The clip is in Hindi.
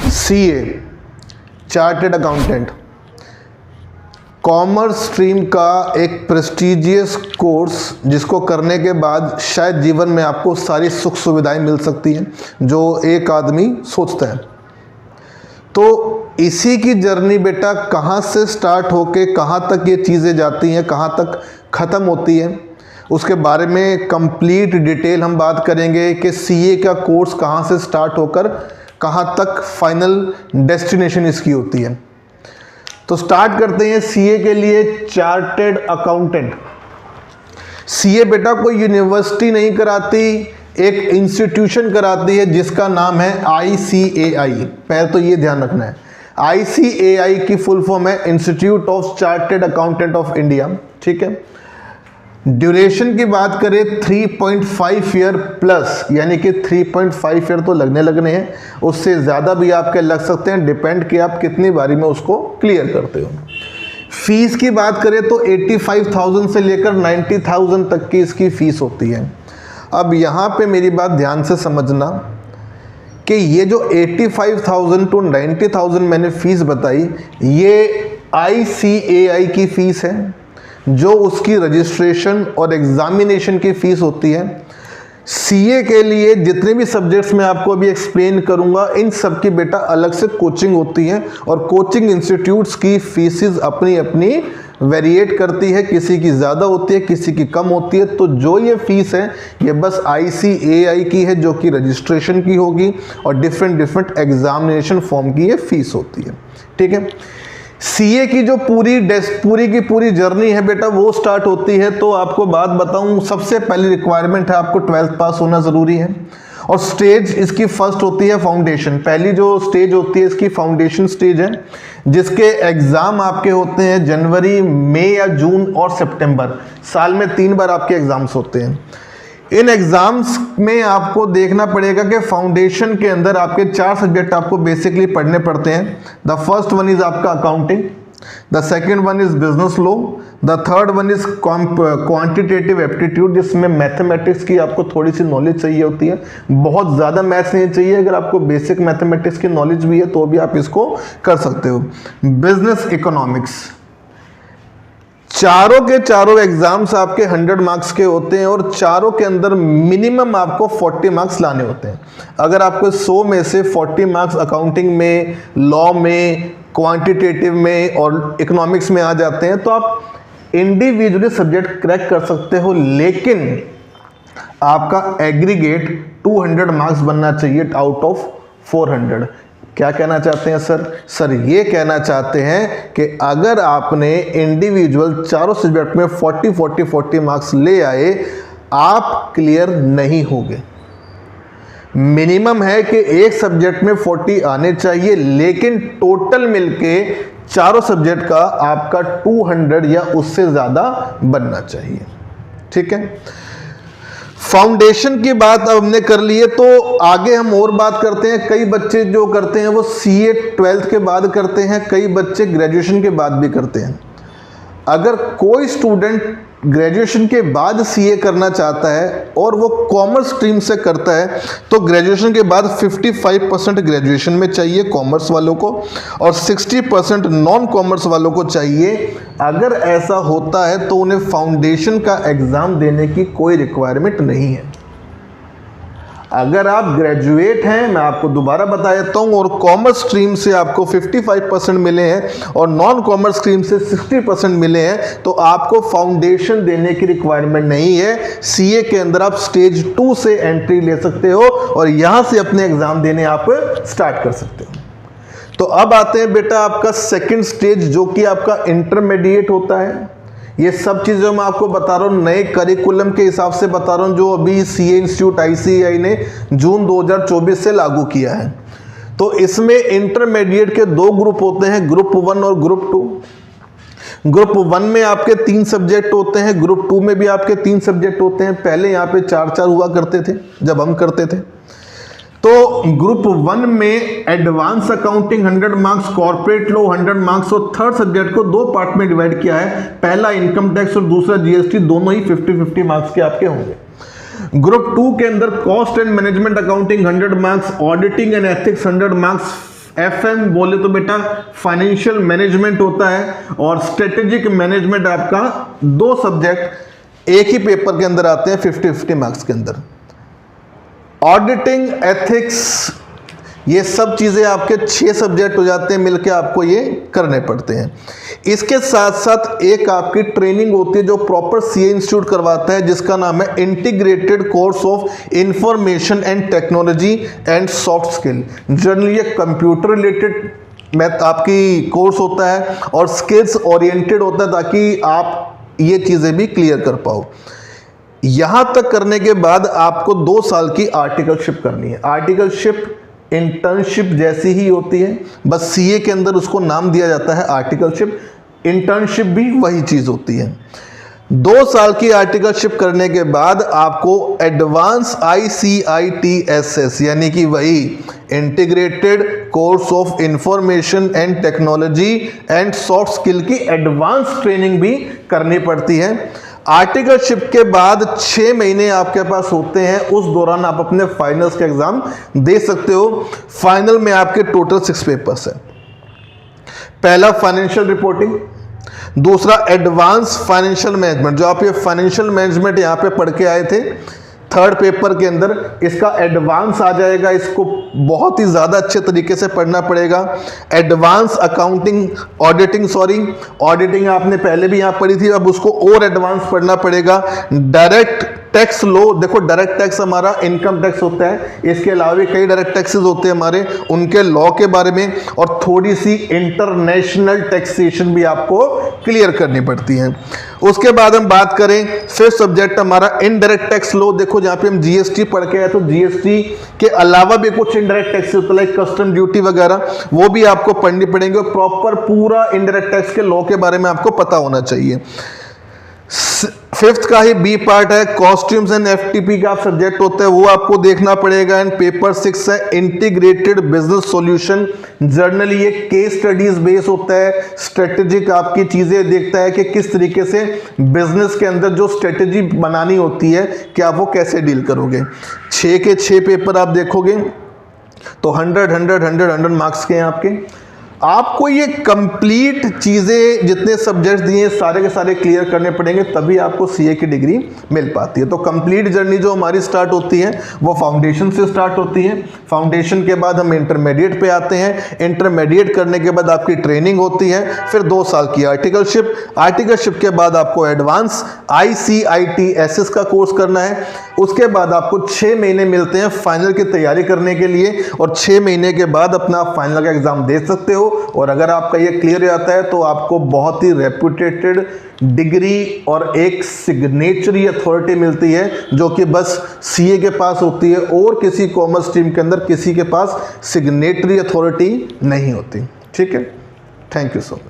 CA chartered accountant commerce stream का एक प्रेस्टिजियस कोर्स जिसको करने के बाद शायद जीवन में आपको सारी सुख सुविधाएं मिल सकती हैं जो एक आदमी सोचता है। तो इसी की जर्नी बेटा कहाँ से स्टार्ट होके कहाँ तक ये चीज़ें जाती हैं, कहाँ तक ख़त्म होती हैं, उसके बारे में कंप्लीट डिटेल हम बात करेंगे कि सीए का कोर्स कहाँ से स्टार्ट होकर कहाँ तक फाइनल डेस्टिनेशन इसकी होती है। तो स्टार्ट करते हैं सीए के लिए। चार्टेड अकाउंटेंट सीए बेटा कोई यूनिवर्सिटी नहीं कराती, एक इंस्टीट्यूशन कराती है जिसका नाम है ICAI। पहले तो ये ध्यान रखना है, ICAI की फुल फॉर्म है institute of chartered accountant of India. ठीक है, ड्यूरेशन की बात करें 3.5 ईयर प्लस, यानी कि 3.5 ईयर तो लगने हैं, उससे ज़्यादा भी आपके लग सकते हैं, डिपेंड कि आप कितनी बारी में उसको क्लियर करते हो। फीस की बात करें तो 85,000 से लेकर 90,000 तक की इसकी फ़ीस होती है। अब यहाँ पे मेरी बात ध्यान से समझना कि ये जो 85,000 to 90,000 मैंने फ़ीस बताई, ये ICAI की फ़ीस है, जो उसकी रजिस्ट्रेशन और एग्जामिनेशन की फ़ीस होती है। सीए के लिए जितने भी सब्जेक्ट्स मैं आपको अभी एक्सप्लेन करूंगा, इन सब की बेटा अलग से कोचिंग होती है और कोचिंग इंस्टीट्यूट्स की फीसेस अपनी अपनी वेरिएट करती है, किसी की ज़्यादा होती है, किसी की कम होती है। तो जो ये फ़ीस है ये बस ICAI की है, जो कि रजिस्ट्रेशन की होगी, और डिफरेंट एग्जामिनेशन फॉर्म की ये फ़ीस होती है। ठीक है, सीए की जो पूरी की जर्नी है बेटा वो स्टार्ट होती है। तो आपको बात बताऊं, सबसे पहली रिक्वायरमेंट है आपको 12th पास होना ज़रूरी है, और स्टेज इसकी फर्स्ट होती है फाउंडेशन। पहली जो स्टेज होती है इसकी फाउंडेशन स्टेज है, जिसके एग्ज़ाम आपके होते हैं जनवरी, मई या जून और सितंबर। साल में 3 बार आपके एग्ज़ाम्स होते हैं। इन एग्ज़ाम्स में आपको देखना पड़ेगा कि फाउंडेशन के अंदर आपके 4 सब्जेक्ट आपको बेसिकली पढ़ने पड़ते हैं। द फर्स्ट वन इज़ आपका accounting, the second one is business law, the third one is quantitative aptitude, जिसमें मैथमेटिक्स की आपको थोड़ी सी नॉलेज चाहिए होती है। बहुत ज़्यादा मैथ्स नहीं चाहिए, अगर आपको बेसिक मैथमेटिक्स की नॉलेज भी है तो भी आप इसको कर सकते हो। बिजनेस इकोनॉमिक्स, चारों के चारों एग्जाम्स आपके 100 मार्क्स के होते हैं, और चारों के अंदर मिनिमम आपको 40 मार्क्स लाने होते हैं। अगर आपको 100 में से 40 मार्क्स अकाउंटिंग में, लॉ में, क्वांटिटेटिव में और इकोनॉमिक्स में आ जाते हैं तो आप इंडिविजुअली सब्जेक्ट क्रैक कर सकते हो, लेकिन आपका एग्रीगेट 200 मार्क्स बनना चाहिए आउट ऑफ 400। क्या कहना चाहते हैं सर? ये कहना चाहते हैं कि अगर आपने इंडिविजुअल चारों सब्जेक्ट में 40 मार्क्स ले आए, आप क्लियर नहीं होगे। मिनिमम है कि एक सब्जेक्ट में 40 आने चाहिए, लेकिन टोटल मिलके चारों सब्जेक्ट का आपका 200 या उससे ज़्यादा बनना चाहिए। ठीक है, फाउंडेशन की बात अब हमने कर ली है, तो आगे हम और बात करते हैं। कई बच्चे जो करते हैं वो सीए 12th के बाद करते हैं, कई बच्चे ग्रेजुएशन के बाद भी करते हैं। अगर कोई स्टूडेंट ग्रेजुएशन के बाद सीए करना चाहता है और वो कॉमर्स स्ट्रीम से करता है, तो ग्रेजुएशन के बाद 55% ग्रेजुएशन में चाहिए कॉमर्स वालों को, और 60% नॉन कॉमर्स वालों को चाहिए। अगर ऐसा होता है तो उन्हें फाउंडेशन का एग्ज़ाम देने की कोई रिक्वायरमेंट नहीं है। अगर आप ग्रेजुएट हैं, मैं आपको दोबारा बता देता हूँ, और कॉमर्स स्ट्रीम से आपको 55% मिले हैं और नॉन कॉमर्स स्ट्रीम से 60% मिले हैं, तो आपको फाउंडेशन देने की रिक्वायरमेंट नहीं है। सीए के अंदर आप स्टेज 2 से एंट्री ले सकते हो और यहाँ से अपने एग्ज़ाम देने आप स्टार्ट कर सकते हो। तो अब आते हैं बेटा आपका सेकेंड स्टेज, जो कि आपका इंटरमीडिएट होता है। ये सब चीज़ें मैं आपको बता रहा हूँ नए करिकुलम के हिसाब से बता रहा हूँ, जो अभी सीए इंस्टीट्यूट ICAI ने जून 2024 से लागू किया है। तो इसमें इंटरमीडिएट के 2 ग्रुप होते हैं, ग्रुप 1 और ग्रुप 2। ग्रुप 1 में आपके 3 सब्जेक्ट होते हैं, ग्रुप 2 में भी आपके 3 सब्जेक्ट होते हैं। पहले यहाँ पे 4 हुआ करते थे जब हम करते थे। तो ग्रुप 1 में advance accounting 100 marks, corporate law 100 marks, और थर्ड सब्जेक्ट को 2 पार्ट में डिवाइड किया है। पहला इनकम टैक्स और दूसरा GST, दोनों ही 50-50 मार्क्स के आपके होंगे। ग्रुप 2 के अंदर cost and management accounting 100 marks, auditing and ethics 100 marks, FM बोले तो बेटा फाइनेंशियल मैनेजमेंट होता है, और स्ट्रेटेजिक मैनेजमेंट आपका 2 सब्जेक्ट एक ही पेपर के अंदर आते हैं 50-50 मार्क्स के अंदर। ऑडिटिंग, एथिक्स, ये सब चीज़ें आपके 6 सब्जेक्ट हो जाते हैं, मिलके आपको ये करने पड़ते हैं। इसके साथ साथ एक आपकी ट्रेनिंग होती है जो प्रॉपर सीए इंस्टीट्यूट करवाता है, जिसका नाम है integrated course of information and technology and soft skill. Generally ये कंप्यूटर रिलेटेड मैथ आपकी कोर्स होता है और स्किल्स ओरिएंटेड होता है, ताकि आप ये चीज़ें भी क्लियर कर पाओ। यहाँ तक करने के बाद आपको 2 साल की आर्टिकलशिप करनी है। आर्टिकलशिप इंटर्नशिप जैसी ही होती है, बस सीए के अंदर उसको नाम दिया जाता है आर्टिकलशिप। इंटर्नशिप भी वही चीज़ होती है। 2 साल की आर्टिकलशिप करने के बाद आपको एडवांस ICITSS यानी कि वही integrated course of information and technology and soft skill की एडवांस ट्रेनिंग भी करनी पड़ती है। आर्टिकलशिप के बाद 6 महीने आपके पास होते हैं, उस दौरान आप अपने फाइनल्स के एग्जाम दे सकते हो। फाइनल में आपके टोटल 6 पेपर्स हैं। पहला फाइनेंशियल रिपोर्टिंग, दूसरा एडवांस फाइनेंशियल मैनेजमेंट, जो आप ये फाइनेंशियल मैनेजमेंट यहाँ पे पढ़ के आए थे 3rd पेपर के अंदर, इसका एडवांस आ जाएगा। इसको बहुत ही ज़्यादा अच्छे तरीके से पढ़ना पड़ेगा। एडवांस अकाउंटिंग, ऑडिटिंग आपने पहले भी यहाँ पढ़ी थी, अब उसको और एडवांस पढ़ना पड़ेगा। डायरेक्ट टैक्स लो, देखो डायरेक्ट टैक्स हमारा इनकम टैक्स होता है, इसके अलावा भी कई डायरेक्ट टैक्सेस होते हैं हमारे, उनके लॉ के बारे में, और थोड़ी सी इंटरनेशनल टैक्सेशन भी आपको क्लियर करनी पड़ती है। उसके बाद हम बात करें 5th सब्जेक्ट हमारा इनडायरेक्ट टैक्स लॉ। देखो जहाँ पे हम जीएसटी पढ़ के आए, तो जीएसटी के अलावा भी कुछ इनडायरेक्ट टैक्स होता है, लाइक कस्टम ड्यूटी वगैरह, वो भी आपको पढ़नी पड़ेंगे। प्रॉपर पूरा इनडायरेक्ट टैक्स के लॉ के बारे में आपको पता होना चाहिए। 5th का ही बी पार्ट है, कॉस्ट्यूम्स एंड एफटीपी का सब्जेक्ट होता है, वो आपको देखना पड़ेगा। एंड पेपर 6 है इंटीग्रेटेड बिजनेस सॉल्यूशन। जर्नली ये केस स्टडीज बेस होता है, स्ट्रेटेजिक आपकी चीजें देखता है कि किस तरीके से बिजनेस के अंदर जो स्ट्रेटेजी बनानी होती है कि आप वो कैसे डील करोगे। 6 के 6 पेपर आप देखोगे तो 100 मार्क्स के हैं आपके। आपको ये कंप्लीट चीज़ें जितने सब्जेक्ट्स दिए सारे के सारे क्लियर करने पड़ेंगे, तभी आपको सीए की डिग्री मिल पाती है। तो कंप्लीट जर्नी जो हमारी स्टार्ट होती है वो फाउंडेशन से स्टार्ट होती है। फाउंडेशन के बाद हम इंटरमीडिएट पे आते हैं। इंटरमीडिएट करने के बाद आपकी ट्रेनिंग होती है, फिर 2 साल की आर्टिकलशिप। आर्टिकलशिप के बाद आपको एडवांस ICITSS का कोर्स करना है। उसके बाद आपको 6 महीने मिलते हैं फाइनल की तैयारी करने के लिए, और 6 महीने के बाद अपना फाइनल का एग्जाम दे सकते हो। और अगर आपका ये क्लियर जाता है तो आपको बहुत ही रेप्यूटेटेड डिग्री और एक सिग्नेचरी अथॉरिटी मिलती है, जो कि बस सीए के पास होती है, और किसी कॉमर्स स्ट्रीम के अंदर किसी के पास सिग्नेटरी अथॉरिटी नहीं होती। ठीक है, थैंक यू सो मच।